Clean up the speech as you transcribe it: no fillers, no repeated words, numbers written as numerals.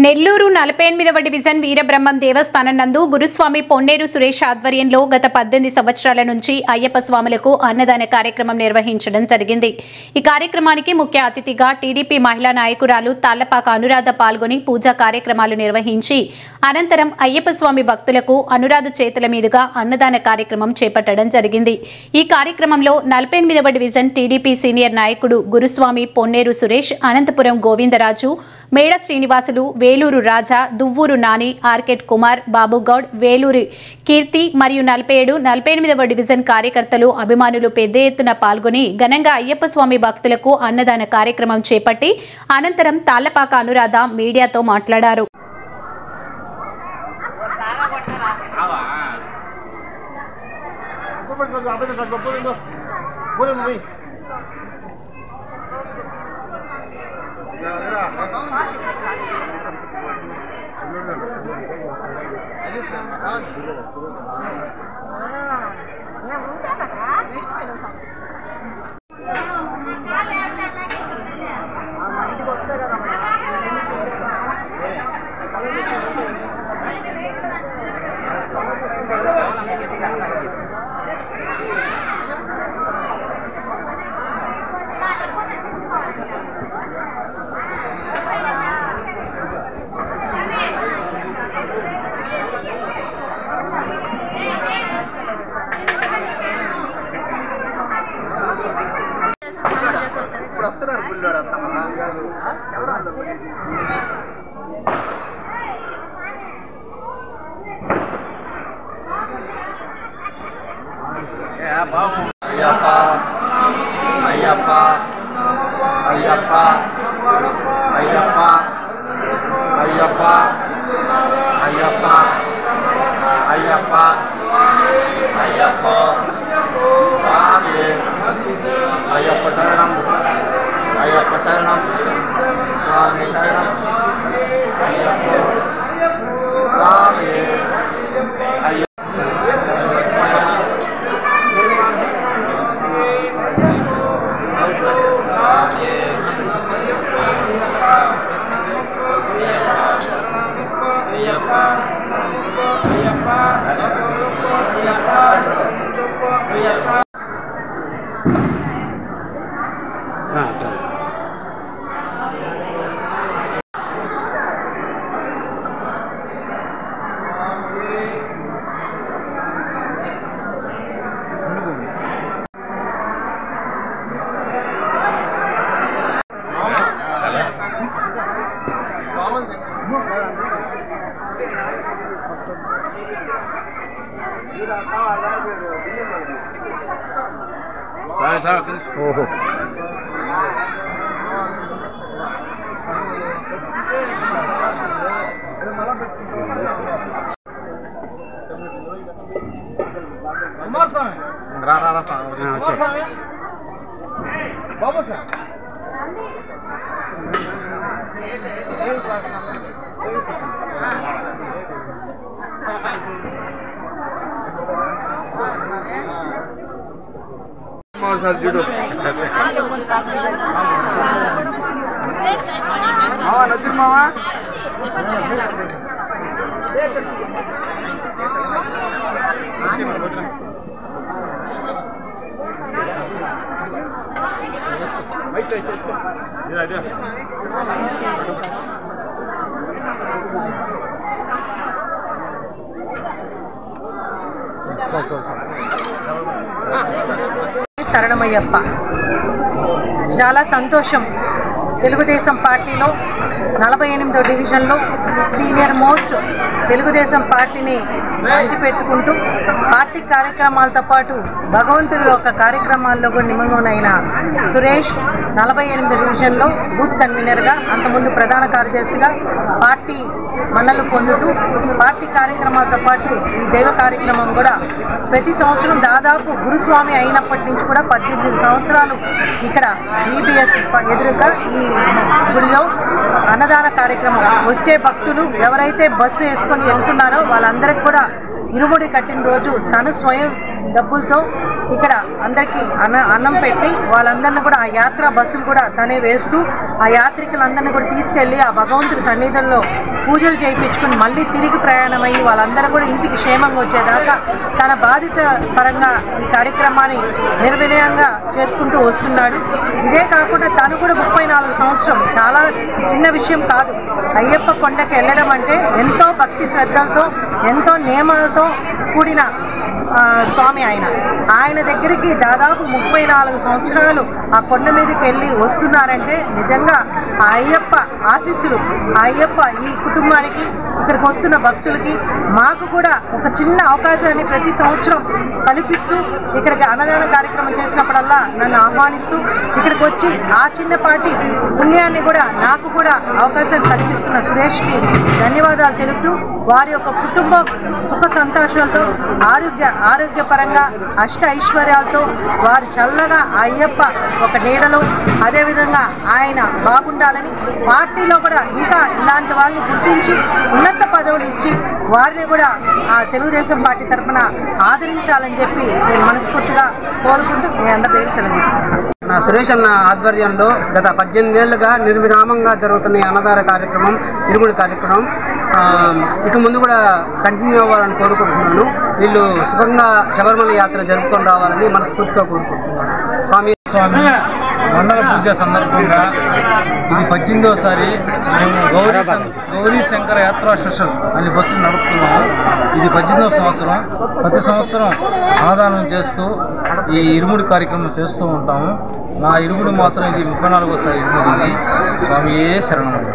Nellore 48వ division Veerabrahmam దేవస్థానం నందు గురుస్వామి పొన్నేరు సురేష్ ఆధ్వర్యంలో గత 18 సంవత్సరాల నుంచి అయ్యప్ప స్వాములకు అన్నదాన కార్యక్రమం నిర్వహించడం జరిగింది। ఈ కార్యక్రమానికి ముఖ్య అతిథిగా టీడీపీ మహిళా నాయకురాలు తాళ్లపాక అనురాధ పాల్గొని పూజా కార్యక్రమాలు నిర్వహించి అనంతరం అయ్యప్ప స్వామి భక్తులకు అనురాధ చేతుల మీదుగా అన్నదాన కార్యక్రమం చేపట్టడం జరిగింది। ఈ కార్యక్రమంలో 48వ డివిజన్ టీడీపీ సీనియర్ నాయకుడు గురుస్వామి పొన్నేరు సురేష్, అనంతపురం గోవిందరాజు, మేడ శ్రీనివాసులు, వేలూరు రాజా, దువ్వూరు నాని, ఆర్కెట్ కుమార్, బాబుగౌడ్, వేలూరి కీర్తి మరియు 48వ డివిజన్ కార్యకర్తలు, అభిమానులు పెద్ద ఎత్తున పాల్గొని ఘనంగా అయ్యప్ప స్వామి భక్తులకు అన్నదాన కార్యక్రమం చేపట్టి అనంతరం తాళ్లపాక అనురాధ మీడియాతో మాట్లాడారు। శరణమయ్యప్ప చాలా సంతోషం। తెలుగుదేశం పార్టీలో 48వ డివిజన్లో సీనియర్ మోస్ట్ తెలుగుదేశం పార్టీని అంటిపెట్టుకుంటూ పార్టీ కార్యక్రమాలతో పాటు భగవంతుడి యొక్క కార్యక్రమాల్లో కూడా నిమగ్నమైన సురేష్ 48వ డివిజన్లో బూత్ కన్వీనర్గా, అంతకుముందు ప్రధాన కార్యదర్శిగా పార్టీ మన్నలు పొందుతూ పార్టీ కార్యక్రమాలతో పాటు ఈ దైవ కార్యక్రమం కూడా ప్రతి సంవత్సరం దాదాపు గురుస్వామి అయినప్పటి నుంచి కూడా 18 సంవత్సరాలు ఇక్కడ ఈబీఎస్ ఎదురుగా ఈ గుడిలో అన్నదాన కార్యక్రమం వచ్చే భక్తులు ఎవరైతే బస్సు వేసుకొని వెళ్తున్నారో వాళ్ళందరికీ కూడా ఇరుముడి కట్టిన రోజు తను స్వయం డబ్బులతో ఇక్కడ అందరికీ అన్నం పెట్టి వాళ్ళందరినీ కూడా ఆ యాత్రా బస్సులు కూడా తనే వేస్తూ ఆ యాత్రికులందరినీ కూడా తీసుకెళ్ళి ఆ భగవంతుడి సన్నిధుల్లో పూజలు చేయించుకుని మళ్ళీ తిరిగి ప్రయాణమయ్యి వాళ్ళందరూ కూడా ఇంటికి క్షేమంగా వచ్చేదాకా తన బాధిత పరంగా ఈ కార్యక్రమాన్ని నిర్వినయంగా చేసుకుంటూ వస్తున్నాడు. ఇదే కాకుండా తను కూడా 34 సంవత్సరం చాలా చిన్న విషయం కాదు. అయ్యప్ప కొండకి వెళ్ళడం అంటే ఎంతో భక్తి శ్రద్ధలతో ఎంతో నియమాలతో కూడిన స్వామి ఆయన దగ్గరికి దాదాపు 34 సంవత్సరాలు ఆ కొండ మీదకి వెళ్ళి వస్తున్నారంటే నిజంగా ఆ అయ్యప్ప ఆశీస్సులు ఆ అయ్యప్ప ఈ కుటుంబానికి ఇక్కడికి వస్తున్న భక్తులకి మాకు కూడా ఒక చిన్న అవకాశాన్ని ప్రతి సంవత్సరం కల్పిస్తూ ఇక్కడికి అన్నదాన కార్యక్రమం చేసినప్పుడల్లా నన్ను ఆహ్వానిస్తూ ఇక్కడికి వచ్చి ఆ చిన్నపాటి పుణ్యాన్ని కూడా నాకు కూడా అవకాశాన్ని కల్పిస్తున్న సురేష్కి ధన్యవాదాలు తెలుపుతూ వారి యొక్క కుటుంబం సుఖ సంతోషాలతో ఆరోగ్యపరంగా అష్ట ఐశ్వర్యాలతో వారు చల్లగా అయ్యప్ప ఒక నీడలో అదేవిధంగా ఆయన బాగుండాలని పార్టీలో కూడా ఇంకా ఇలాంటి వాళ్ళని గుర్తించి ఉన్నత పదవులు ఇచ్చి వారిని కూడా ఆ తెలుగుదేశం పార్టీ తరఫున ఆదరించాలని చెప్పి నేను మనస్ఫూర్తిగా కోరుకుంటూ మీ అందరి దగ్గర సెలవు తీసుకుంటున్నాను. నా సురేష్ అన్న ఆధ్వర్యంలో గత 18 ఏళ్లుగా నిర్విరామంగా జరుగుతున్న ఈ అన్నదాన కార్యక్రమం ఇరుగుడి కార్యక్రమం ఇక ముందు కూడా కంటిన్యూ అవ్వాలని కోరుకుంటున్నాను. వీళ్ళు సుఖంగా శబరిమల యాత్ర జరుపుకొని రావాలని మనస్ఫూర్తిగా కోరుకుంటున్నాను. స్వామి మండల పూజ సందర్భంగా ఇది 18వసారి మేము గౌరీ శంకర యాత్రా స్పెషల్ అనే బస్సులు నడుపుతున్నాము. ఇది 18వ సంవత్సరం. ప్రతి సంవత్సరం అన్నదానం చేస్తూ ఈ ఇరుముడి కార్యక్రమం చేస్తూ ఉంటాము. నా ఇరుగుడు మాత్రం ఇది 34వసారి ఇరుగుడు. స్వామియే శరణమయ్య.